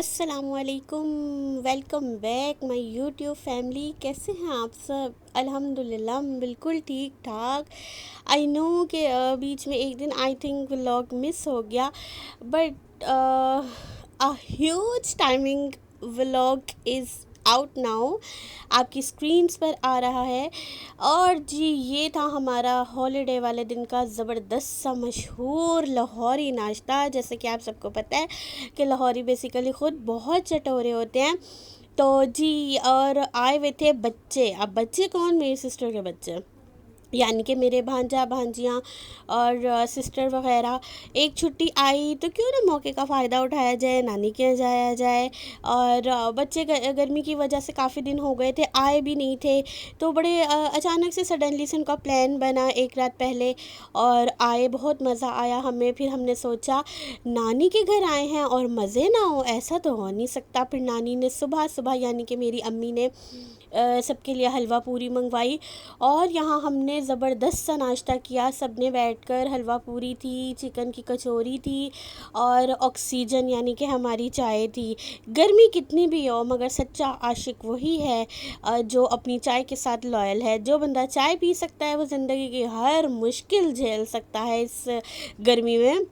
अस्सलामुअलैकुम। Welcome back my YouTube family. कैसे हैं आप सब? अल्हम्दुलिल्लाह हम बिल्कुल ठीक ठाक। आई नो कि बीच में एक दिन आई थिंक व्लॉग मिस हो गया, but a huge timing vlog is out now, आपकी स्क्रीन्स पर आ रहा है। और जी ये था हमारा हॉलीडे वाले दिन का ज़बरदस्त सा मशहूर लाहौरी नाश्ता। जैसे कि आप सबको पता है कि लाहौरी बेसिकली ख़ुद बहुत चटोरे होते हैं। तो जी और आए हुए थे बच्चे। अब बच्चे कौन? मेरी सिस्टर के बच्चे, यानी कि मेरे भांजा भांजियाँ और सिस्टर वग़ैरह। एक छुट्टी आई तो क्यों ना मौके का फ़ायदा उठाया जाए, नानी के यहाँ जाया जाए। और बच्चे गर्मी की वजह से काफ़ी दिन हो गए थे, आए भी नहीं थे। तो बड़े अचानक से सडनली से उनका प्लान बना एक रात पहले और आए। बहुत मज़ा आया हमें। फिर हमने सोचा नानी के घर आए हैं और मज़े ना हो, ऐसा तो हो नहीं सकता। फिर नानी ने सुबह सुबह यानी कि मेरी अम्मी ने सबके लिए हलवा पूरी मंगवाई और यहाँ हमने ज़बरदस्त सा नाश्ता किया। सब ने बैठकर, हलवा पूरी थी, चिकन की कचौरी थी और ऑक्सीजन यानी कि हमारी चाय थी। गर्मी कितनी भी हो मगर सच्चा आशिक वही है जो अपनी चाय के साथ लॉयल है। जो बंदा चाय पी सकता है वो ज़िंदगी की हर मुश्किल झेल सकता है इस गर्मी में।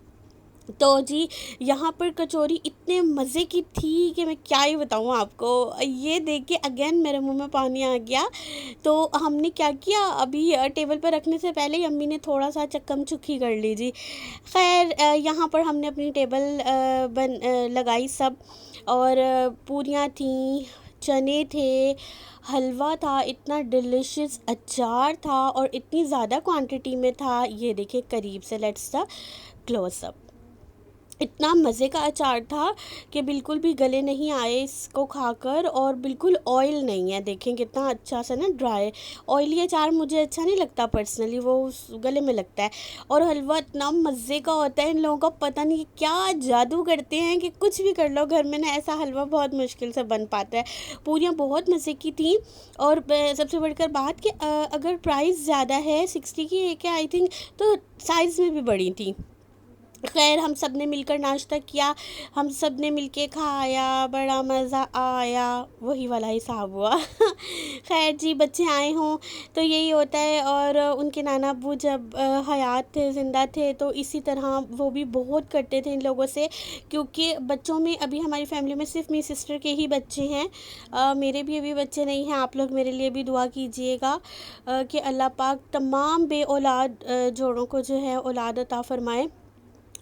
तो जी यहाँ पर कचौरी इतने मज़े की थी कि मैं क्या ही बताऊँ आपको। ये देख के अगेन मेरे मुंह में पानी आ गया। तो हमने क्या किया, अभी टेबल पर रखने से पहले ही अम्मी ने थोड़ा सा चक्कम चुक्की कर ली जी। खैर यहाँ पर हमने अपनी टेबल लगाई सब। और पूरियाँ थीं, चने थे, हलवा था, इतना डिलिशियस अचार था और इतनी ज़्यादा क्वांटिटी में था। ये देखिए करीब से, लेट्स द क्लोज अप। इतना मज़े का अचार था कि बिल्कुल भी गले नहीं आए इसको खाकर। और बिल्कुल ऑयल नहीं है, देखें कितना अच्छा सा ना ड्राई। ऑयली अचार मुझे अच्छा नहीं लगता पर्सनली, वो गले में लगता है। और हलवा इतना मज़े का होता है, इन लोगों का पता नहीं क्या जादू करते हैं कि कुछ भी कर लो घर में ना, ऐसा हलवा बहुत मुश्किल से बन पाता है। पूरियाँ बहुत मज़े की थी। और सबसे बढ़कर बात कि अगर प्राइस ज़्यादा है, 60 की एक है आई थिंक, तो साइज़ में भी बड़ी थी। खैर हम सब ने मिलकर नाश्ता किया, हम सब ने मिलके खाया, बड़ा मज़ा आया, वही वाला हिसाब हुआ। खैर जी बच्चे आए हों तो यही होता है। और उनके नाना अब्बू जब हयात थे, ज़िंदा थे, तो इसी तरह वो भी बहुत करते थे इन लोगों से। क्योंकि बच्चों में अभी हमारी फैमिली में सिर्फ मेरी सिस्टर के ही बच्चे हैं, मेरे भी अभी बच्चे नहीं हैं। आप लोग मेरे लिए भी दुआ कीजिएगा कि अल्लाह पाक तमाम बे औलाद जोड़ों को जो है औलाद अता फ़रमाए।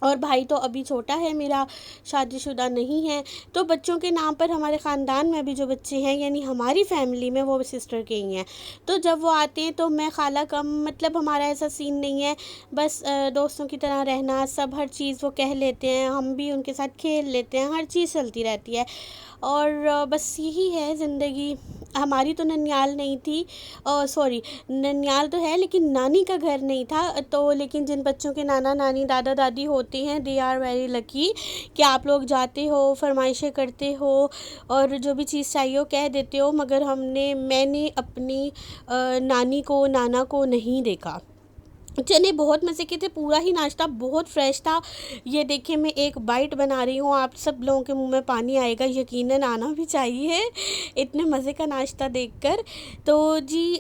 और भाई तो अभी छोटा है मेरा, शादीशुदा नहीं है। तो बच्चों के नाम पर हमारे ख़ानदान में अभी जो बच्चे हैं यानी हमारी फैमिली में वो सिस्टर के ही हैं। तो जब वो आते हैं तो मैं खाला कम, मतलब हमारा ऐसा सीन नहीं है। बस दोस्तों की तरह रहना, सब हर चीज़ वो कह लेते हैं, हम भी उनके साथ खेल लेते हैं, हर चीज़ चलती रहती है। और बस यही है ज़िंदगी। हमारी तो ननियाल नहीं थी, सॉरी ननियाल तो है लेकिन नानी का घर नहीं था। तो लेकिन जिन बच्चों के नाना नानी दादा दादी होते हैं, दे आर वेरी लकी कि आप लोग जाते हो, फरमाइशें करते हो और जो भी चीज़ चाहिए वो कह देते हो। मगर मैंने अपनी नानी को, नाना को नहीं देखा। चने बहुत मज़े के थे, पूरा ही नाश्ता बहुत फ़्रेश था। ये देखिए मैं एक बाइट बना रही हूँ, आप सब लोगों के मुंह में पानी आएगा, यकीनन आना भी चाहिए इतने मज़े का नाश्ता देखकर। तो जी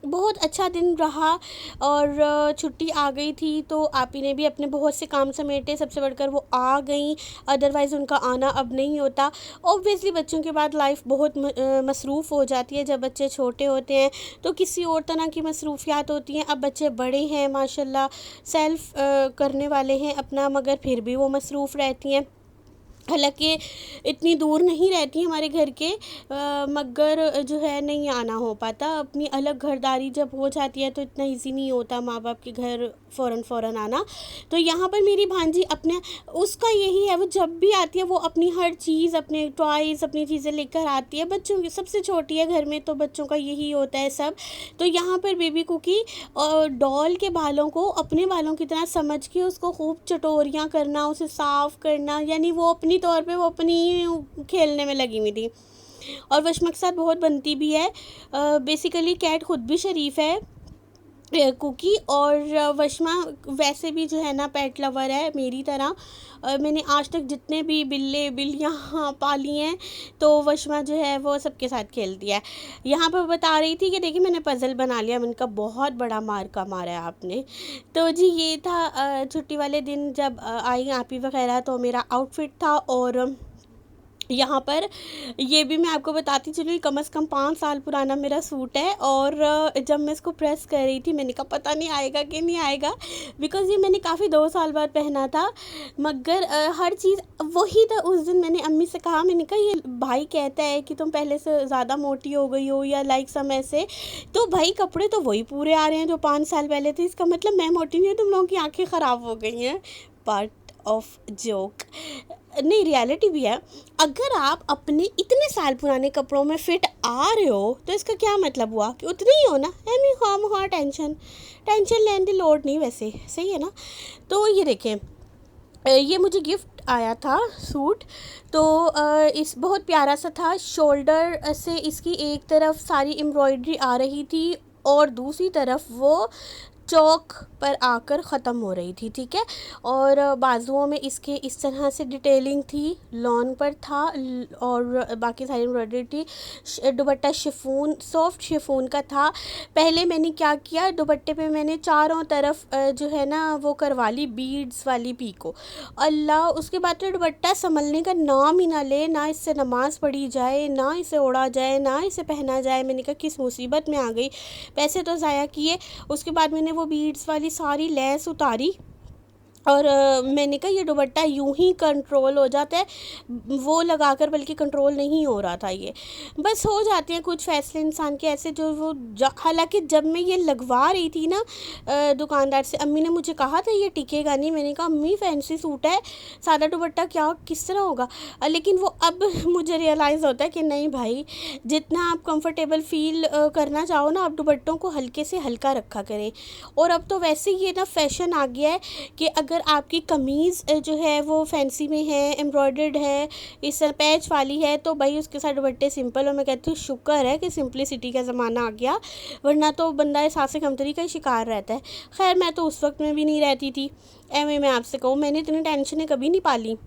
बहुत अच्छा दिन रहा। और छुट्टी आ गई थी तो आपी ने भी अपने बहुत से काम समेटे, सबसे बढ़कर वो आ गई, अदरवाइज़ उनका आना अब नहीं होता। ऑब्वियसली बच्चों के बाद लाइफ बहुत मसरूफ़ हो जाती है। जब बच्चे छोटे होते हैं तो किसी और तरह की मसरूफियात होती हैं। अब बच्चे बड़े हैं माशाल्लाह, सेल्फ़ करने वाले हैं अपना, मगर फिर भी वो मसरूफ़ रहती हैं। हालांकि इतनी दूर नहीं रहती हमारे घर के, मगर जो है नहीं आना हो पाता। अपनी अलग घरदारी जब हो जाती है तो इतना इजी नहीं होता माँ बाप के घर फ़ौरन आना। तो यहाँ पर मेरी भांजी अपने, उसका यही है, वो जब भी आती है वो अपनी हर चीज़, अपने टॉयज़, अपनी चीज़ें लेकर आती है। बच्चों की सबसे छोटी है घर में तो बच्चों का यही होता है सब। तो यहाँ पर बेबी कुकी डॉल के बालों को अपने बालों की तरह समझ के उसको खूब चटोरियाँ करना, उसे साफ़ करना, यानी वो अपनी तौर पे वो अपनी खेलने में लगी हुई थी। और वशमक साथ बहुत बनती भी है। बेसिकली कैट ख़ुद भी शरीफ है कुकी। और वशमा वैसे भी जो है ना पेट लवर है मेरी तरह। मैंने आज तक जितने भी बिल्ले बिल्लियाँ पाली हैं तो वशमा जो है वो सबके साथ खेलती है। यहाँ पर बता रही थी कि देखिए मैंने पज़ल बना लिया। मैंने कहा बहुत बड़ा मार का मारा है आपने। तो जी ये था छुट्टी वाले दिन जब आई आपी वगैरह, तो मेरा आउटफिट था। और यहाँ पर ये भी मैं आपको बताती चलूँ, कम से कम 5 साल पुराना मेरा सूट है। और जब मैं इसको प्रेस कर रही थी मैंने कहा पता नहीं आएगा कि नहीं आएगा, बिकॉज़ ये मैंने काफ़ी 2 साल बाद पहना था। मगर हर चीज़ वही था। उस दिन मैंने अम्मी से कहा, मैंने कहा ये भाई कहता है कि तुम पहले से ज़्यादा मोटी हो गई हो या लाइक सम ऐसे, तो भाई कपड़े तो वही पूरे आ रहे हैं जो 5 साल पहले थे, इसका मतलब मैं मोटी नहीं हूँ, तुम लोगों की आँखें ख़राब हो गई हैं। पार्ट ऑफ जोक नहीं, रियलिटी भी है। अगर आप अपने इतने साल पुराने कपड़ों में फिट आ रहे हो तो इसका क्या मतलब हुआ कि उतने ही हो ना। एमी हम हुआ टेंशन टेंशन लेने की लोड नहीं, वैसे सही है ना। तो ये देखें, ये मुझे गिफ्ट आया था सूट। तो इस बहुत प्यारा सा था। शोल्डर से इसकी एक तरफ सारी एम्ब्रॉयडरी आ रही थी और दूसरी तरफ वो चौक पर आकर ख़त्म हो रही थी, ठीक है। और बाजुओं में इसके इस तरह से डिटेलिंग थी, लॉन पर था और बाकी सारी एम्ब्रॉयडरी थी। दुपट्टा शिफॉन, सॉफ्ट शिफॉन का था। पहले मैंने क्या किया, दुपट्टे पे मैंने चारों तरफ जो है ना वो करवा ली बीड्स वाली पीको। अल्लाह, उसके बाद तो दुपट्टा संभलने का नाम ही ना ले, ना इससे नमाज़ पढ़ी जाए, ना इसे ओढ़ा जाए, ना इसे पहना जाए। मैंने कहा किस मुसीबत में आ गई, पैसे तो ज़ाया किए। उसके बाद मैंने वो बीड्स वाली सारी लेस उतारी और मैंने कहा ये दुपट्टा यूं ही कंट्रोल हो जाता है, वो लगाकर बल्कि कंट्रोल नहीं हो रहा था। ये बस हो जाते हैं कुछ फैसले इंसान के ऐसे जो वो हालांकि जब मैं ये लगवा रही थी ना दुकानदार से, अम्मी ने मुझे कहा था ये टिकेगा नहीं। मैंने कहा अम्मी फैंसी सूट है, सादा दुपट्टा क्या किस तरह होगा। लेकिन वो अब मुझे रियलाइज़ होता है कि नहीं भाई, जितना आप कंफर्टेबल फील करना चाहो ना, आप दुपट्टों को हल्के से हल्का रखा करें। और अब तो वैसे ही ये ना फैशन आ गया है कि अगर आपकी कमीज़ जो है वो फैंसी में है, एम्ब्रॉयडर्ड है, इस तरह पैच वाली है, तो भाई उसके साथ दुपट्टे सिंपल। और मैं कहती हूँ शुक्र है कि सिंपलिसिटी का ज़माना आ गया, वरना तो बंदा एहसास कमतरी का ही शिकार रहता है। खैर मैं तो उस वक्त में भी नहीं रहती थी। एवं मैं आपसे कहूँ, मैंने इतनी टेंशनें कभी नहीं पाली।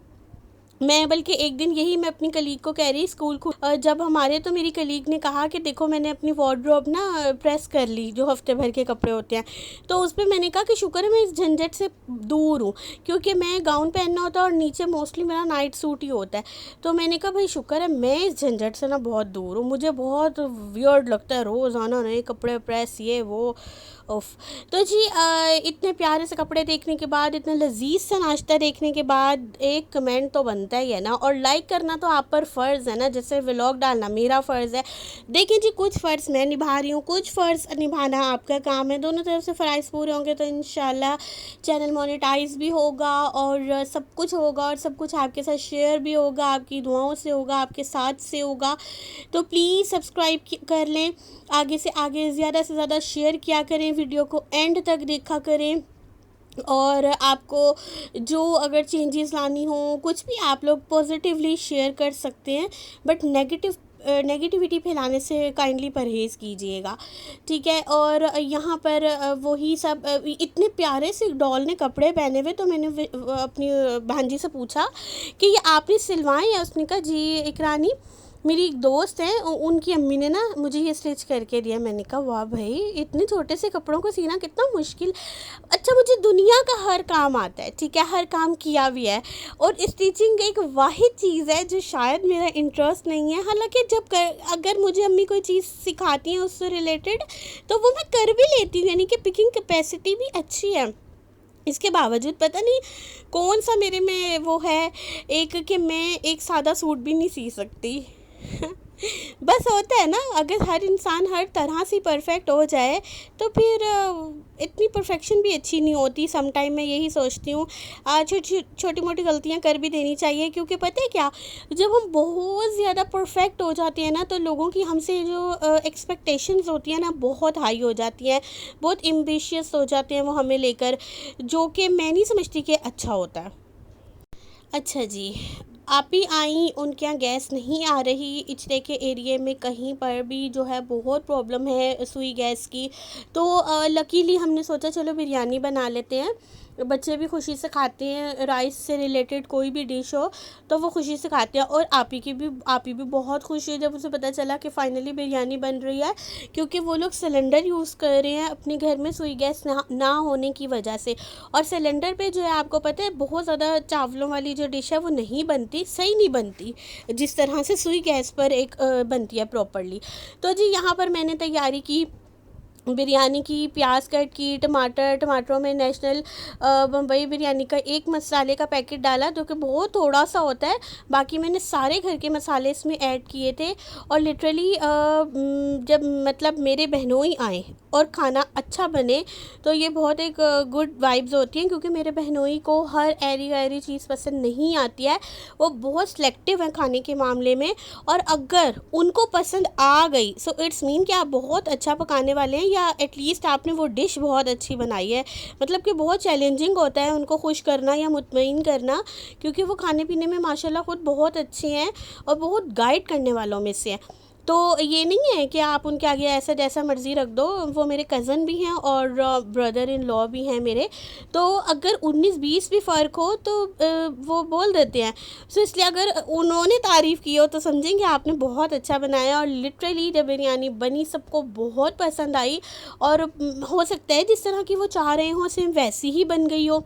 मैं बल्कि एक दिन यही मैं अपनी कलीग को कह रही, स्कूल को जब हमारे, तो मेरी कलीग ने कहा कि देखो मैंने अपनी वार्डरोब ना प्रेस कर ली, जो हफ्ते भर के कपड़े होते हैं। तो उस पर मैंने कहा कि शुक्र है मैं इस झंझट से दूर हूँ, क्योंकि मैं गाउन पहनना होता है और नीचे मोस्टली मेरा नाइट सूट ही होता है। तो मैंने कहा भाई शुक्र है मैं इस झंझट से ना बहुत दूर हूँ, मुझे बहुत वियर्ड लगता है रोज़ाना नए कपड़े प्रेस ये वो उफ। तो जी इतने प्यारे से कपड़े देखने के बाद, इतना लजीज सा नाश्ता देखने के बाद एक कमेंट तो बनता ही है ना, और लाइक करना तो आप पर फ़र्ज़ है ना, जैसे व्लॉग डालना मेरा फ़र्ज़ है। देखिए जी, कुछ फ़र्ज़ मैं निभा रही हूँ, कुछ फ़र्ज़ निभाना आपका काम है। दोनों तरफ से फ़राइज़ पूरे होंगे तो इंशाल्लाह चैनल मोनेटाइज भी होगा और सब कुछ होगा, और सब कुछ आपके साथ शेयर भी होगा, आपकी दुआओं से होगा, आपके साथ से होगा। तो प्लीज़ सब्सक्राइब कर लें, आगे से आगे ज़्यादा से ज़्यादा शेयर किया करें, वीडियो को एंड तक देखा करें। और आपको जो अगर चेंजेस लानी हो, कुछ भी आप लोग पॉजिटिवली शेयर कर सकते हैं, बट नेगेटिविटी फैलाने से काइंडली परहेज़ कीजिएगा, ठीक है। और यहाँ पर वही सब इतने प्यारे से डॉल ने कपड़े पहने हुए, तो मैंने अपनी भांजी से पूछा कि ये आपने सिलवाए या, उसने कहा जी इकरानी मेरी एक दोस्त है, उनकी अम्मी ने ना मुझे ये स्टिच करके दिया। मैंने कहा वाह भाई, इतने छोटे से कपड़ों को सीना कितना मुश्किल। अच्छा, मुझे दुनिया का हर काम आता है, ठीक है, हर काम किया भी है। और स्टिचिंग एक वाहिद चीज़ है जो शायद मेरा इंटरेस्ट नहीं है। हालांकि अगर मुझे अम्मी कोई चीज़ सिखाती हैं उससे रिलेटेड तो वो मैं कर भी लेती हूँ, यानी कि पिकिंग कैपेसिटी भी अच्छी है। इसके बावजूद पता नहीं कौन सा मेरे में वो है एक कि मैं एक सादा सूट भी नहीं सी सकती। बस होता है ना, अगर हर इंसान हर तरह से परफेक्ट हो जाए तो फिर इतनी परफेक्शन भी अच्छी नहीं होती। सम टाइम मैं यही सोचती हूँ छोटी मोटी गलतियाँ कर भी देनी चाहिए, क्योंकि पता है क्या, जब हम बहुत ज़्यादा परफेक्ट हो जाते हैं ना तो लोगों की हमसे जो एक्सपेक्टेशंस होती हैं ना बहुत हाई हो जाती हैं, बहुत एम्बिशियस हो जाते हैं वो हमें लेकर, जो कि मैं नहीं समझती कि अच्छा होता है। अच्छा जी, आप ही आई, उनके यहाँ गैस नहीं आ रही, इचरे के एरिया में कहीं पर भी जो है बहुत प्रॉब्लम है सुई गैस की। तो लकीली हमने सोचा चलो बिरयानी बना लेते हैं, बच्चे भी खुशी से खाते हैं, राइस से रिलेटेड कोई भी डिश हो तो वो खुशी से खाते हैं। और आप ही भी बहुत खुश हुई जब उसे पता चला कि फ़ाइनली बिरयानी बन रही है, क्योंकि वो लोग सिलेंडर यूज़ कर रहे हैं अपने घर में सुई गैस ना होने की वजह से। और सिलेंडर पे जो है आपको पता है बहुत ज़्यादा चावलों वाली जो डिश है वो नहीं बनती, सही नहीं बनती जिस तरह से सुई गैस पर एक बनती है प्रॉपरली। तो जी यहाँ पर मैंने तैयारी की बिरयानी की, प्याज कट की, टमाटरों में नेशनल बम्बई बिरयानी का एक मसाले का पैकेट डाला जो कि बहुत थोड़ा सा होता है, बाकी मैंने सारे घर के मसाले इसमें ऐड किए थे। और लिटरली जब मतलब मेरे बहनोई आए और खाना अच्छा बने तो ये बहुत एक गुड वाइब्स होती हैं, क्योंकि मेरे बहनोई को हर ऐरी गैरी चीज़ पसंद नहीं आती है, वो बहुत सिलेक्टिव है खाने के मामले में। और अगर उनको पसंद आ गई सो इट्स मीन कि आप बहुत अच्छा पकाने वाले हैं, या एटलीस्ट आपने वो डिश बहुत अच्छी बनाई है। मतलब कि बहुत चैलेंजिंग होता है उनको खुश करना या मुतमईन करना, क्योंकि वो खाने पीने में माशाल्लाह खुद बहुत अच्छे हैं और बहुत गाइड करने वालों में से हैं। तो ये नहीं है कि आप उनके आगे ऐसा जैसा मर्ज़ी रख दो, वो मेरे कज़न भी हैं और ब्रदर इन लॉ भी हैं मेरे। तो अगर 19-20 भी फ़र्क हो तो वो बोल देते हैं। सो इसलिए अगर उन्होंने तारीफ़ की हो तो समझेंगे आपने बहुत अच्छा बनाया। और लिटरली जब बिरयानी बनी सबको बहुत पसंद आई, और हो सकता है जिस तरह की वो चाह रहे हों सेम वैसी ही बन गई हो।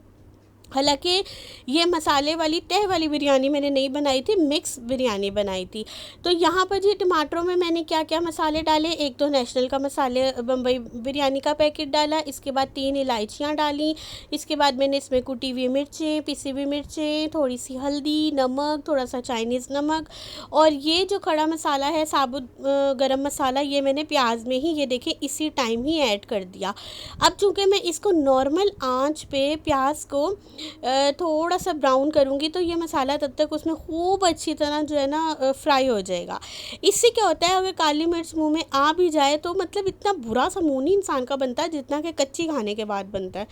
हालाँकि ये मसाले वाली तह वाली बिरयानी मैंने नहीं बनाई थी, मिक्स बिरयानी बनाई थी। तो यहाँ पर जी टमाटरों में मैंने क्या-क्या मसाले डाले, एक तो नेशनल का मसाले बम्बई बिरयानी का पैकेट डाला, इसके बाद 3 इलायचियाँ डाली, इसके बाद मैंने इसमें कुटी हुई मिर्चें, पिसी हुई मिर्चें, थोड़ी-सी हल्दी, नमक, थोड़ा-सा चाइनीज़ नमक, और ये जो खड़ा मसाला है साबुत गरम मसाला, ये मैंने प्याज में ही ये देखिए इसी टाइम ही ऐड कर दिया। अब चूँकि मैं इसको नॉर्मल आँच पे प्याज को थोड़ा सा ब्राउन करूँगी तो ये मसाला तब तक उसमें खूब अच्छी तरह जो है ना फ्राई हो जाएगा। इससे क्या होता है, अगर काली मिर्च मुंह में आ भी जाए तो मतलब इतना बुरा सा मुंह नहीं इंसान का बनता है जितना कि कच्ची खाने के बाद बनता है।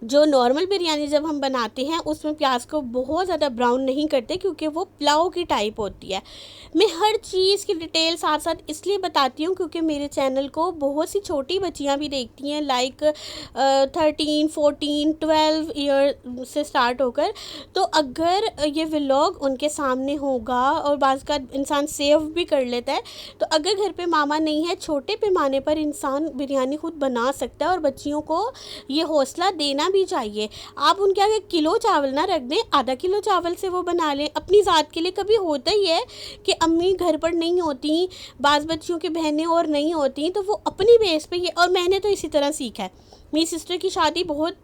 जो नॉर्मल बिरयानी जब हम बनाते हैं उसमें प्याज को बहुत ज़्यादा ब्राउन नहीं करते, क्योंकि वो पुलाव की टाइप होती है। मैं हर चीज़ की डिटेल साथ साथ इसलिए बताती हूँ क्योंकि मेरे चैनल को बहुत सी छोटी बच्चियाँ भी देखती हैं, लाइक 13, 14, 12 ईयर से स्टार्ट होकर। तो अगर ये व्लॉग उनके सामने होगा और बाज़ का इंसान सेव भी कर लेता है, तो अगर घर पे मामा नहीं है, छोटे पैमाने पर इंसान बिरयानी खुद बना सकता है। और बच्चियों को ये हौसला देना भी चाहिए। आप उनके आगे किलो चावल ना रख दें, आधा किलो चावल से वो बना लें अपनी ज़ात के लिए। कभी होता ही है कि अम्मी घर पर नहीं होती, बाज़ बच्चियों की बहनें और नहीं होती, तो वो अपनी बेस पे ये, और मैंने तो इसी तरह सीखा है। मेरी सिस्टर की शादी बहुत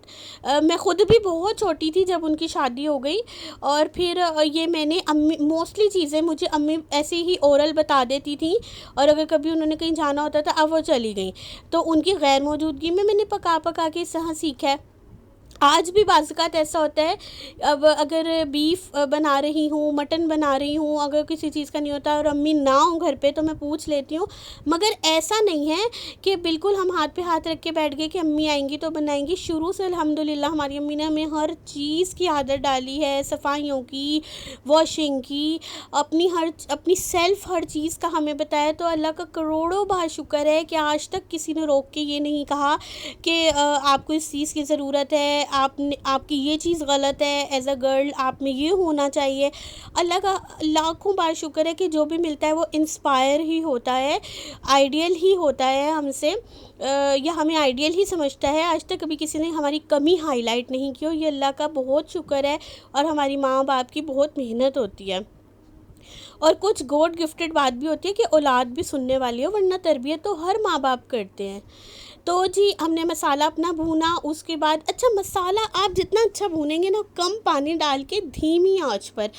मैं ख़ुद भी बहुत छोटी थी जब उनकी शादी हो गई, और फिर ये मैंने अम्मी मोस्टली चीज़ें मुझे अम्मी ऐसे ही ओरल बता देती थी, और अगर कभी उन्होंने कहीं जाना होता था अब वो चली गई, तो उनकी गैर मौजूदगी में मैंने पका पका के इस तरह सीखा है। आज भी बाज़-औक़ात ऐसा होता है, अब अगर बीफ बना रही हूँ, मटन बना रही हूँ, अगर किसी चीज़ का नहीं होता और अम्मी ना हो घर पे तो मैं पूछ लेती हूँ। मगर ऐसा नहीं है कि बिल्कुल हम हाथ पे हाथ रख के बैठ गए कि अम्मी आएँगी तो बनाएँगी। शुरू से अल्हम्दुलिल्लाह हमारी अम्मी ने हमें हर चीज़ की आदत डाली है, सफाइयों की, वॉशिंग की, अपनी सेल्फ़ हर चीज़ का हमें बताया। तो अल्लाह का करोड़ों बार शुक्र है कि आज तक किसी ने रोक के ये नहीं कहा कि आपको इस चीज़ की ज़रूरत है, आपकी ये चीज़ गलत है, एज़ अ गर्ल आप में ये होना चाहिए। अल्लाह का लाखों बार शुक्र है कि जो भी मिलता है वो इंस्पायर ही होता है, आइडियल ही होता है हमसे, या हमें आइडियल ही समझता है। आज तक कभी किसी ने हमारी कमी हाईलाइट नहीं की हो, ये अल्लाह का बहुत शुक्र है। और हमारी माँ बाप की बहुत मेहनत होती है, और कुछ गॉड गिफ्टेड बात भी होती है कि औलाद भी सुनने वाली हो, वरना तरबियत तो हर माँ बाप करते हैं। तो जी हमने मसाला अपना भूना, उसके बाद अच्छा मसाला आप जितना अच्छा भूनेंगे ना, कम पानी डाल के धीमी आंच पर,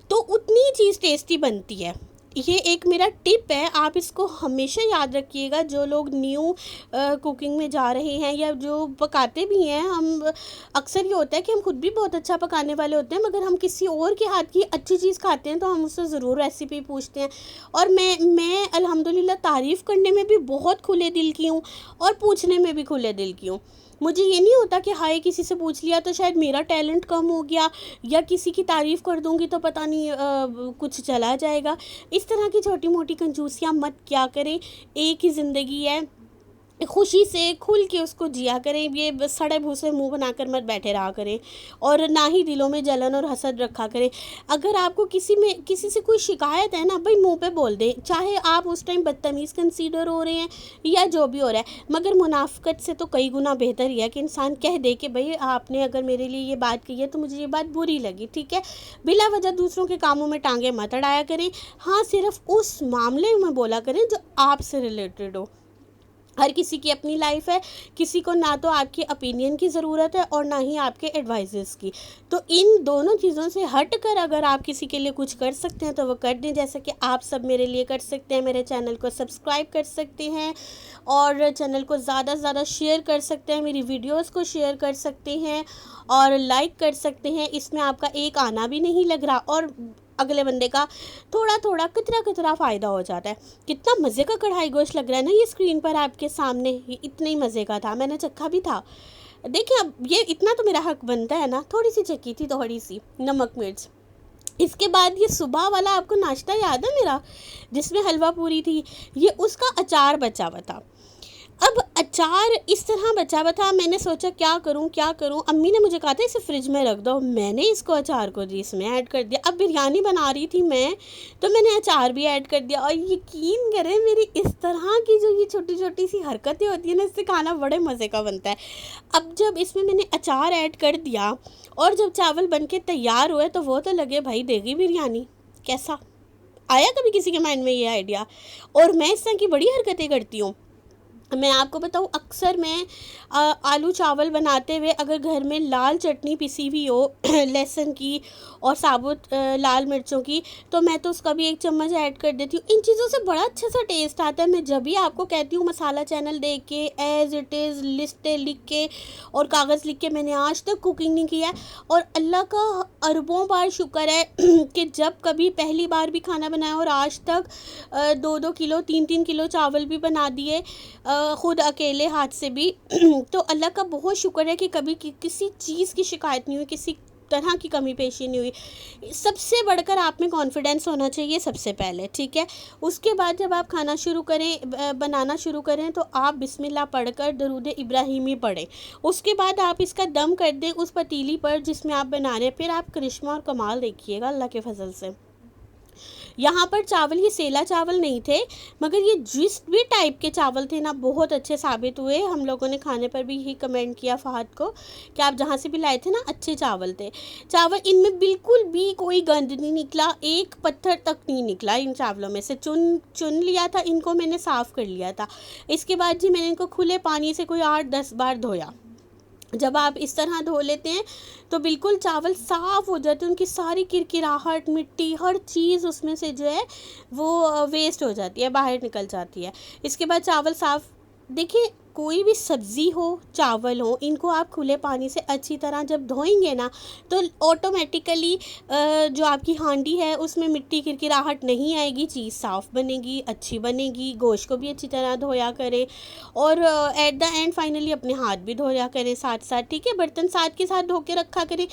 तो उतनी चीज़ टेस्टी बनती है। ये एक मेरा टिप है, आप इसको हमेशा याद रखिएगा। जो लोग न्यू कुकिंग में जा रहे हैं या जो पकाते भी हैं, हम अक्सर ये होता है कि हम खुद भी बहुत अच्छा पकाने वाले होते हैं, मगर हम किसी और के हाथ की अच्छी चीज़ खाते हैं तो हम उससे ज़रूर रेसिपी पूछते हैं। और मैं अल्हम्दुलिल्लाह तारीफ़ करने में भी बहुत खुले दिल की हूँ और पूछने में भी खुले दिल की हूँ। मुझे ये नहीं होता कि हाय किसी से पूछ लिया तो शायद मेरा टैलेंट कम हो गया, या किसी की तारीफ़ कर दूंगी तो पता नहीं कुछ चला जाएगा। इस तरह की छोटी मोटी कंजूसियाँ मत क्या करें। एक ही ज़िंदगी है, खुशी से खुल के उसको जिया करें। ये बस सड़े भूसे मुंह बनाकर मत बैठे रहा करें, और ना ही दिलों में जलन और हसद रखा करें। अगर आपको किसी से कोई शिकायत है ना भाई, मुंह पे बोल दें, चाहे आप उस टाइम बदतमीज़ कंसीडर हो रहे हैं या जो भी हो रहा है। मगर मुनाफिकत से तो कई गुना बेहतर ही है कि इंसान कह दे कि भाई आपने अगर मेरे लिए ये बात कही है तो मुझे ये बात बुरी लगी, ठीक है। बिला वजह दूसरों के कामों में टांगे मत अड़ाया करें। हाँ, सिर्फ उस मामले में बोला करें जो आपसे रिलेटेड हो। हर किसी की अपनी लाइफ है, किसी को ना तो आपकी ओपिनियन की ज़रूरत है और ना ही आपके एडवाइजेस की। तो इन दोनों चीज़ों से हट कर अगर आप किसी के लिए कुछ कर सकते हैं तो वो कर दें, जैसे कि आप सब मेरे लिए कर सकते हैं। मेरे चैनल को सब्सक्राइब कर सकते हैं और चैनल को ज़्यादा से ज़्यादा शेयर कर सकते हैं, मेरी वीडियोस को शेयर कर सकते हैं और लाइक कर सकते हैं। इसमें आपका एक आना भी नहीं लग रहा और अगले बंदे का थोड़ा थोड़ा कितना कितना फ़ायदा हो जाता है। कितना मज़े का कढ़ाई गोश्त लग रहा है ना ये स्क्रीन पर आपके सामने, ये इतने ही मज़े का था, मैंने चखा भी था। देखिए अब ये इतना तो मेरा हक बनता है ना, थोड़ी सी चखी थी, थोड़ी सी नमक मिर्च। इसके बाद ये सुबह वाला आपको नाश्ता याद है मेरा, जिसमें हलवा पूरी थी, ये उसका अचार बचा हुआ था। अब अचार इस तरह बचा हुआ था, मैंने सोचा क्या करूं। अम्मी ने मुझे कहा था इसे फ्रिज में रख दो, मैंने इसको अचार को जी इसमें ऐड कर दिया। अब बिरयानी बना रही थी मैं, तो मैंने अचार भी ऐड कर दिया। और यकीन करें मेरी इस तरह की जो ये छोटी छोटी सी हरकतें होती हैं ना, इससे खाना बड़े मज़े का बनता है। अब जब इसमें मैंने अचार ऐड कर दिया और जब चावल बन के तैयार हुए तो वो तो लगे भाई देगी बिरयानी। कैसा आया कभी किसी के माइंड में ये आइडिया? और मैं इस तरह की बड़ी हरकतें करती हूँ। मैं आपको बताऊँ, अक्सर मैं आलू चावल बनाते हुए अगर घर में लाल चटनी पिसी हुई हो लहसुन की और साबुत लाल मिर्चों की, तो मैं तो उसका भी 1 चम्मच ऐड कर देती हूँ। इन चीज़ों से बड़ा अच्छा सा टेस्ट आता है। मैं जब भी आपको कहती हूँ मसाला चैनल देख के एज़ इट इज़ लिस्टें लिख के और कागज़ लिख के, मैंने आज तक कुकिंग नहीं किया है। और अल्लाह का अरबों बार शुक्र है कि जब कभी पहली बार भी खाना बनाया और आज तक 2-2 किलो 3-3 किलो चावल भी बना दिए ख़ुद अकेले हाथ से भी। तो अल्लाह का बहुत शुक्र है कि कभी किसी चीज़ की शिकायत नहीं हुई, किसी तरह की कमी पेशी नहीं हुई। सबसे बढ़कर आप में कॉन्फिडेंस होना चाहिए सबसे पहले, ठीक है। उसके बाद जब आप खाना शुरू करें, बनाना शुरू करें, तो आप बिस्मिल्लाह पढ़कर दरूद इब्राहिमी पढ़ें। उसके बाद आप इसका दम कर दें उस पतीली पर जिसमें आप बना रहे हैं। फिर आप करिश्मा और कमाल देखिएगा अल्लाह के फजल से। यहाँ पर चावल ये सेला चावल नहीं थे, मगर ये जिस भी टाइप के चावल थे ना, बहुत अच्छे साबित हुए। हम लोगों ने खाने पर भी यही कमेंट किया फ़हद को कि आप जहाँ से भी लाए थे ना, अच्छे चावल थे। चावल इनमें बिल्कुल भी कोई गंद नहीं निकला, एक पत्थर तक नहीं निकला इन चावलों में से। चुन लिया था इनको, मैंने साफ़ कर लिया था। इसके बाद जी मैंने इनको खुले पानी से कोई 8-10 बार धोया। जब आप इस तरह धो लेते हैं तो बिल्कुल चावल साफ़ हो जाते हैं, उनकी सारी किरकिराहट, मिट्टी, हर चीज़ उसमें से जो है वो वेस्ट हो जाती है, बाहर निकल जाती है। इसके बाद चावल साफ़, देखिए कोई भी सब्ज़ी हो, चावल हो, इनको आप खुले पानी से अच्छी तरह जब धोएंगे ना, तो ऑटोमेटिकली जो आपकी हांडी है उसमें मिट्टी किरकिराहट नहीं आएगी, चीज़ साफ़ बनेगी, अच्छी बनेगी। गोश्त को भी अच्छी तरह धोया करें और एट द एंड फाइनली अपने हाथ भी धोया करें साथ साथ, ठीक है। बर्तन साथ के साथ धो के रखा करें।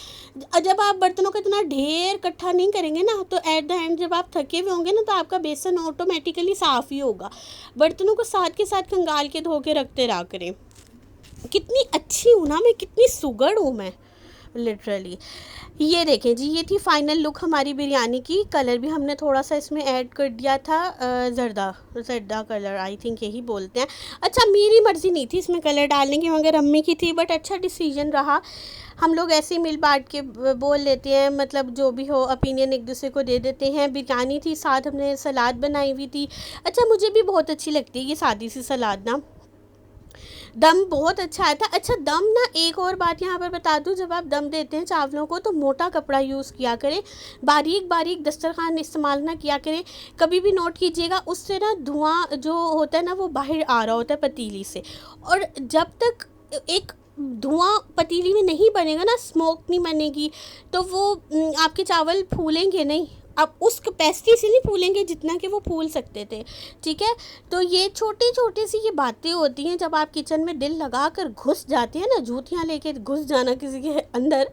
जब आप बर्तनों का इतना ढेर इकट्ठा नहीं करेंगे ना, तो एट द एंड जब आप थके हुए होंगे ना, तो आपका बेसन ऑटोमेटिकली साफ़ ही होगा। बर्तनों को साथ के साथ खंगाल के धो के रखते रहा करें। कितनी अच्छी हूँ ना मैं, कितनी सुगड़ हूँ मैं लिटरली। ये देखें जी, ये थी फाइनल लुक हमारी बिरयानी की। कलर भी हमने थोड़ा सा इसमें ऐड कर दिया था, जर्दा कलर आई थिंक यही बोलते हैं। अच्छा, मेरी मर्ज़ी नहीं थी इसमें कलर डालने की, मगर अम्मी की थी, बट अच्छा डिसीजन रहा। हम लोग ऐसे ही मिल बांट के बोल लेते हैं, मतलब जो भी हो ओपिनियन एक दूसरे को दे देते हैं। बिरयानी थी, साथ हमने सलाद बनाई हुई थी। अच्छा, मुझे भी बहुत अच्छी लगती है ये सादी सी सलाद ना। दम बहुत अच्छा आया था। अच्छा, दम ना, एक और बात यहाँ पर बता दूँ, जब आप दम देते हैं चावलों को तो मोटा कपड़ा यूज़ किया करें, बारीक बारीक दस्तरखान इस्तेमाल ना किया करें। कभी भी नोट कीजिएगा, उससे ना धुआं जो होता है ना वो बाहर आ रहा होता है पतीली से, और जब तक एक धुआं पतीली में नहीं बनेगा ना, स्मोक नहीं बनेगी, तो वो आपके चावल फूलेंगे नहीं, अब उस कैपेसिटी से नहीं फूलेंगे जितना कि वो फूल सकते थे, ठीक है। तो ये छोटी छोटी सी ये बातें होती हैं, जब आप किचन में दिल लगा कर घुस जाते हैं ना, जूतियाँ लेके घुस जाना किसी के अंदर,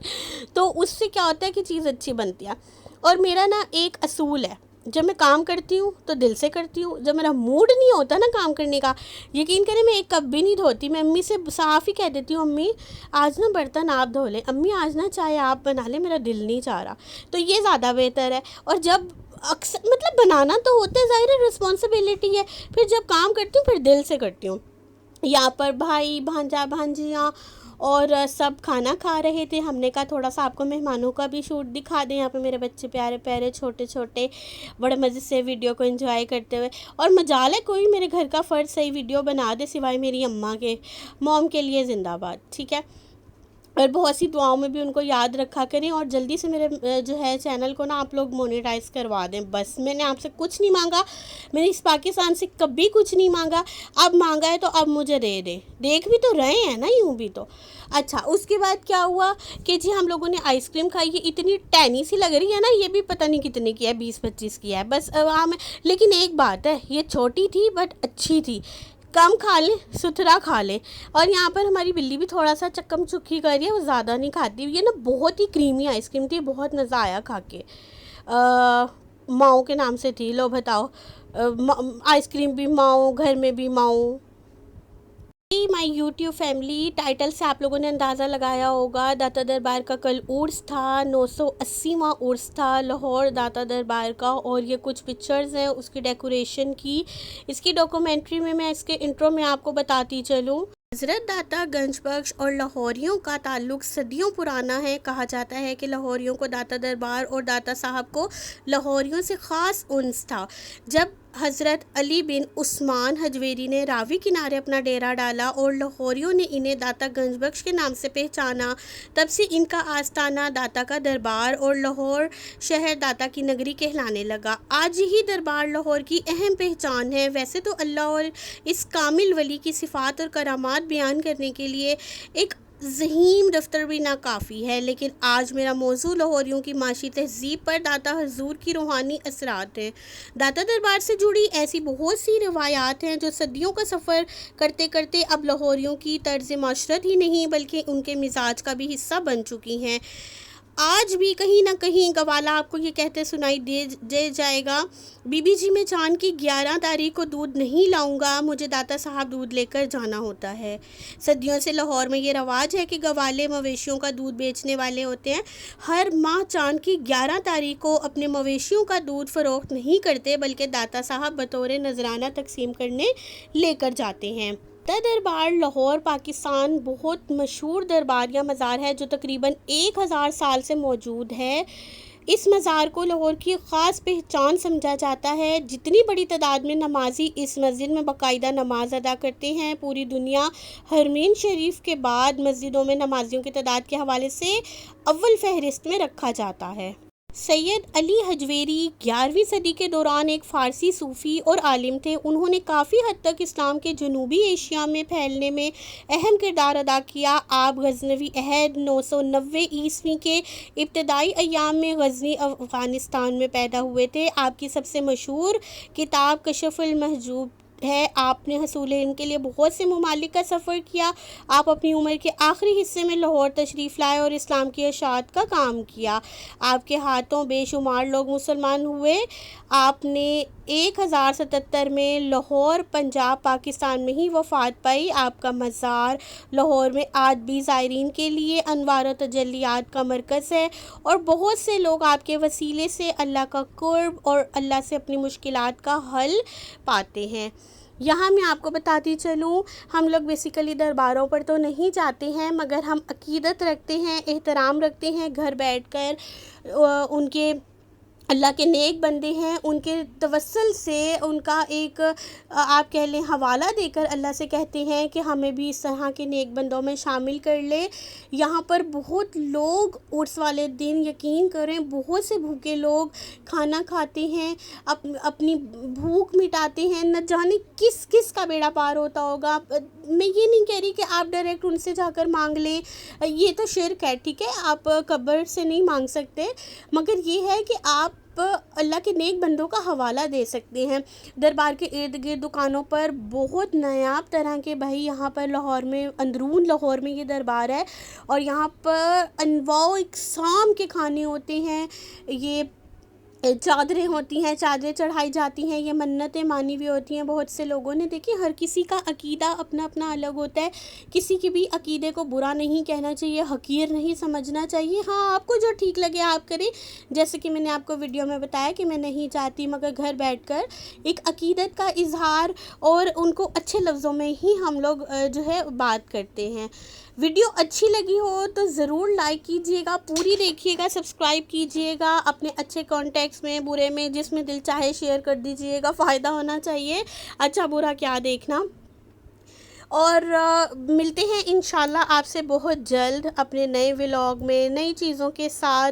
तो उससे क्या होता है कि चीज़ अच्छी बनती है। और मेरा ना एक असूल है, जब मैं काम करती हूँ तो दिल से करती हूँ, जब मेरा मूड नहीं होता ना काम करने का, यकीन करें मैं एक कप भी नहीं धोती। मैं अम्मी से साफ़ ही कह देती हूँ, अम्मी आज ना बर्तन आप धो लें, अम्मी आज ना चाय आप बना लें, मेरा दिल नहीं चाह रहा। तो ये ज़्यादा बेहतर है। और जब अक्सर मतलब बनाना तो होता है, ज़ाहिर है रिस्पॉन्सिबिलिटी है, फिर जब काम करती हूँ फिर दिल से करती हूँ। यहाँ पर भाई भांजा भांजियाँ और सब खाना खा रहे थे। हमने कहा थोड़ा सा आपको मेहमानों का भी शूट दिखा दें। यहाँ पे मेरे बच्चे प्यारे प्यारे छोटे छोटे बड़े मज़े से वीडियो को एंजॉय करते हुए। और मजाल है कोई मेरे घर का फ़र्द सही वीडियो बना दे सिवाय मेरी अम्मा के। मॉम के लिए ज़िंदाबाद, ठीक है। और बहुत सी दुआओं में भी उनको याद रखा करें, और जल्दी से मेरे जो है चैनल को ना आप लोग मोनेटाइज़ करवा दें। बस मैंने आपसे कुछ नहीं मांगा, मैंने इस पाकिस्तान से कभी कुछ नहीं मांगा। अब मांगा है तो अब मुझे दे दे, देख भी तो रहे हैं ना यूँ भी तो। अच्छा, उसके बाद क्या हुआ कि जी हम लोगों ने आइसक्रीम खाई। ये इतनी टैनी सी लग रही है ना, ये भी पता नहीं कितने की है, 20-25 की है बस वहाँ में। लेकिन एक बात है, ये छोटी थी बट अच्छी थी। कम खा लें, सुथरा खा लें। और यहाँ पर हमारी बिल्ली भी थोड़ा सा चक्कम चुक्की कर रही है, वो ज़्यादा नहीं खाती। ये ना बहुत ही क्रीमी आइसक्रीम थी, बहुत मज़ा आया खा के। माओ के नाम से थी, लो बताओ। आइसक्रीम भी माओ, घर में भी माओ। माई यूट्यूब फैमिली, टाइटल से आप लोगों ने अंदाज़ा लगाया होगा। दाता दरबार का कल उर्स था, 980वां उर्स था लाहौर दाता दरबार का। और ये कुछ पिक्चर्स हैं उसकी डेकोरेशन की। इसकी डॉक्यूमेंट्री में मैं इसके इंट्रो में आपको बताती चलूँ। हज़रत दाता गंज बख्श और लाहौरियों का ताल्लुक़ सदियों पुराना है। कहा जाता है कि लाहौरियों को दाता दरबार और दाता साहब को लाहौरियों से ख़ास उन्स था। जब हज़रत अली बिन उस्मान हजवेरी ने रावी किनारे अपना डेरा डाला और लाहौरियों ने इन्हें दाता गंज बख्श के नाम से पहचाना, तब से इनका आस्थाना दाता का दरबार और लाहौर शहर दाता की नगरी कहलाने लगा। आज ही दरबार लाहौर की अहम पहचान है। वैसे तो अल्लाह और इस कामिल वली की सिफ़ात और करामात बयान करने के लिए एक ज़हीम दफ्तर भी नाकाफ़ी है, लेकिन आज मेरा मौजू लाहौरियों की माशी तहज़ीब पर दाता हजूर की रूहानी असरात हैं। दाता दरबार से जुड़ी ऐसी बहुत सी रवायात हैं जो सदियों का सफ़र करते करते अब लाहौरियों की तर्ज़ माशरत ही नहीं बल्कि उनके मिजाज का भी हिस्सा बन चुकी हैं। आज भी कहीं ना कहीं गवाला आपको ये कहते सुनाई दे जाएगा, बीबी जी मैं चांद की 11 तारीख को दूध नहीं लाऊंगा, मुझे दाता साहब दूध लेकर जाना होता है। सदियों से लाहौर में ये रवाज है कि गवाले मवेशियों का दूध बेचने वाले होते हैं। हर माह चांद की 11 तारीख को अपने मवेशियों का दूध फ़रोख्त नहीं करते बल्कि दाता साहब बतौर नजराना तकसीम करने लेकर जाते हैं। दाता दरबार लाहौर पाकिस्तान बहुत मशहूर दरबार या मज़ार है जो तकरीबन 1000 साल से मौजूद है। इस मज़ार को लाहौर की ख़ास पहचान समझा जाता है। जितनी बड़ी तादाद में नमाजी इस मस्जिद में बाकायदा नमाज अदा करते हैं, पूरी दुनिया हरमीन शरीफ के बाद मस्जिदों में नमाजियों की तादाद के हवाले से अव्वल फहरिस्त में रखा जाता है। सैयद अली हजवेरी 11वीं सदी के दौरान एक फ़ारसी सूफ़ी और आलिम थे। उन्होंने काफ़ी हद तक इस्लाम के जनूबी एशिया में फैलने में अहम किरदार अदा किया। आप गज़नवी अहद 990 ईस्वी के इब्तदाई अयाम में गज़नी अफ़गानिस्तान में पैदा हुए थे। आपकी सबसे मशहूर किताब कशफ़ुल महजूब है। आपने हसूल इल्म के लिए बहुत से ममालिक का सफ़र किया। आप अपनी उम्र के आखिरी हिस्से में लाहौर तशरीफ़ लाए और इस्लाम की इशाअत का काम किया। आपके हाथों बेशुमार लोग मुसलमान हुए। आपने 1077 में लाहौर पंजाब पाकिस्तान में ही वफ़ात पाई। आपका मज़ार लाहौर में आज भी ज़ायरीन के लिए अनवार व तजल्लियात का मरकज़ है और बहुत से लोग आपके वसीले से अल्लाह का कुर्ब और अल्लाह से अपनी मुश्किलात का हल पाते हैं। यहाँ मैं आपको बताती चलूँ, हम लोग बेसिकली दरबारों पर तो नहीं जाते हैं मगर हम अकीदत रखते हैं, एहतराम रखते हैं। घर बैठकर उनके अल्लाह के नेक बंदे हैं, उनके तवस्सुल से उनका एक आप कह लें हवाला देकर अल्लाह से कहते हैं कि हमें भी इस तरह के नेक बंदों में शामिल कर ले। यहाँ पर बहुत लोग उर्स वाले दिन, यकीन करें, बहुत से भूखे लोग खाना खाते हैं, अपनी भूख मिटाते हैं। न जाने किस किस का बेड़ा पार होता होगा। मैं ये नहीं कह रही कि आप डायरेक्ट उनसे जाकर मांग लें, ये तो शिर्क है, ठीक है, आप कब्र से नहीं मांग सकते, मगर ये है कि आप आप अल्लाह के नेक बंदों का हवाला दे सकते हैं। दरबार के इर्द गिर्द दुकानों पर बहुत नायाब तरह के, भाई यहाँ पर लाहौर में, अंदरून लाहौर में ये दरबार है और यहाँ पर अनवाओ इकसाम के खाने होते हैं। ये चादरें होती हैं, चादरें चढ़ाई जाती हैं, ये मन्नतें मानी हुई होती हैं बहुत से लोगों ने। देखिए हर किसी का अकीदा अपना अपना अलग होता है, किसी की भी अकीदे को बुरा नहीं कहना चाहिए, हकीर नहीं समझना चाहिए। हाँ, आपको जो ठीक लगे आप करें। जैसे कि मैंने आपको वीडियो में बताया कि मैं नहीं चाहती मगर घर बैठकर एक अकीदत का इजहार और उनको अच्छे लफ्ज़ों में ही हम लोग जो है बात करते हैं। वीडियो अच्छी लगी हो तो ज़रूर लाइक कीजिएगा, पूरी देखिएगा, सब्सक्राइब कीजिएगा, अपने अच्छे कॉन्टैक्ट्स में, बुरे में, जिसमें दिल चाहे शेयर कर दीजिएगा। फ़ायदा होना चाहिए, अच्छा बुरा क्या देखना। और मिलते हैं इंशाल्लाह आपसे बहुत जल्द अपने नए व्लॉग में, नई चीज़ों के साथ,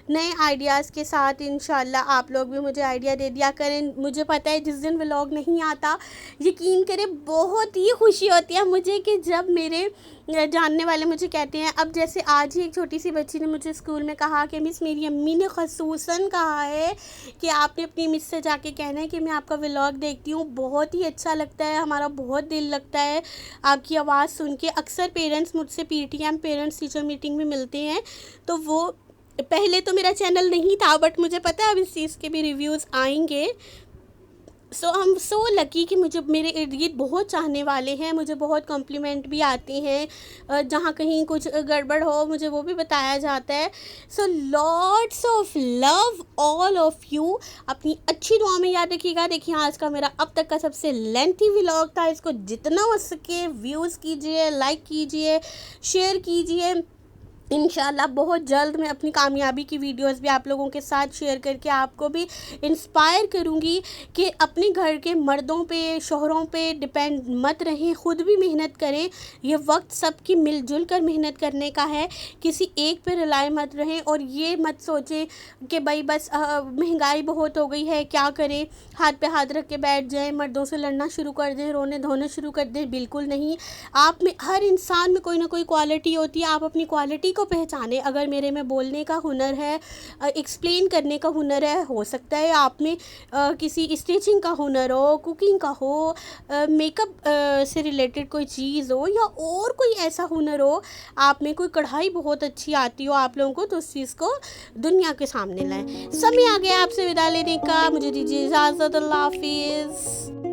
नए आइडियाज़ के साथ। इंशाल्लाह आप लोग भी मुझे आइडिया दे दिया करें। मुझे पता है जिस दिन व्लॉग नहीं आता, यकीन करें बहुत ही खुशी होती है मुझे कि जब मेरे जानने वाले मुझे कहते हैं। अब जैसे आज ही एक छोटी सी बच्ची ने मुझे स्कूल में कहा कि मिस, मेरी अम्मी ने ख़ुसूसन कहा है कि आपने अपनी मिस से जाके कहना है कि मैं आपका व्लॉग देखती हूँ, बहुत ही अच्छा लगता है, हमारा बहुत दिल लगता है आपकी आवाज़ सुन के। अक्सर पेरेंट्स मुझसे पीटीएम पेरेंट्स टीचर मीटिंग में मिलते हैं, तो वो, पहले तो मेरा चैनल नहीं था बट मुझे पता है अब इस चीज़ के भी रिव्यूज़ आएंगे। I'm so लकी कि मुझे मेरे इर्द गिर्द बहुत चाहने वाले हैं, मुझे बहुत कॉम्प्लीमेंट भी आते हैं, जहाँ कहीं कुछ गड़बड़ हो मुझे वो भी बताया जाता है। So lots of love all of you, अपनी अच्छी दुआ में याद रखिएगा। देखिए आज का मेरा अब तक का सबसे लेंथी व्लॉग था, इसको जितना हो सके व्यूज़ कीजिए, लाइक कीजिए, शेयर कीजिए। इंशाल्लाह बहुत जल्द मैं अपनी कामयाबी की वीडियोस भी आप लोगों के साथ शेयर करके आपको भी इंस्पायर करूंगी कि अपने घर के मर्दों पे, शोहरों पे डिपेंड मत रहें, ख़ुद भी मेहनत करें। ये वक्त सबकी मिलजुल कर मेहनत करने का है, किसी एक पे रिलाय मत रहें। और ये मत सोचें कि भाई बस महंगाई बहुत हो गई है क्या करें, हाथ पे हाथ रख के बैठ जाएँ, मर्दों से लड़ना शुरू कर दें, रोने धोने शुरू कर दें। बिल्कुल नहीं, आप में, हर इंसान में कोई ना कोई क्वालिटी होती है, आप अपनी क्वालिटी को पहचाने। अगर मेरे में बोलने का हुनर है, एक्सप्लेन करने का हुनर है, हो सकता है आप में किसी स्टिचिंग का हुनर हो, कुकिंग का हो, मेकअप से रिलेटेड कोई चीज़ हो, या और कोई ऐसा हुनर हो, आप में कोई कढ़ाई बहुत अच्छी आती हो आप लोगों को, तो उस चीज़ को दुनिया के सामने लाएं। समय आ गया आपसे विदा लेने का, मुझे दीजिए इजाज़त। अल्लाह हाफिज़।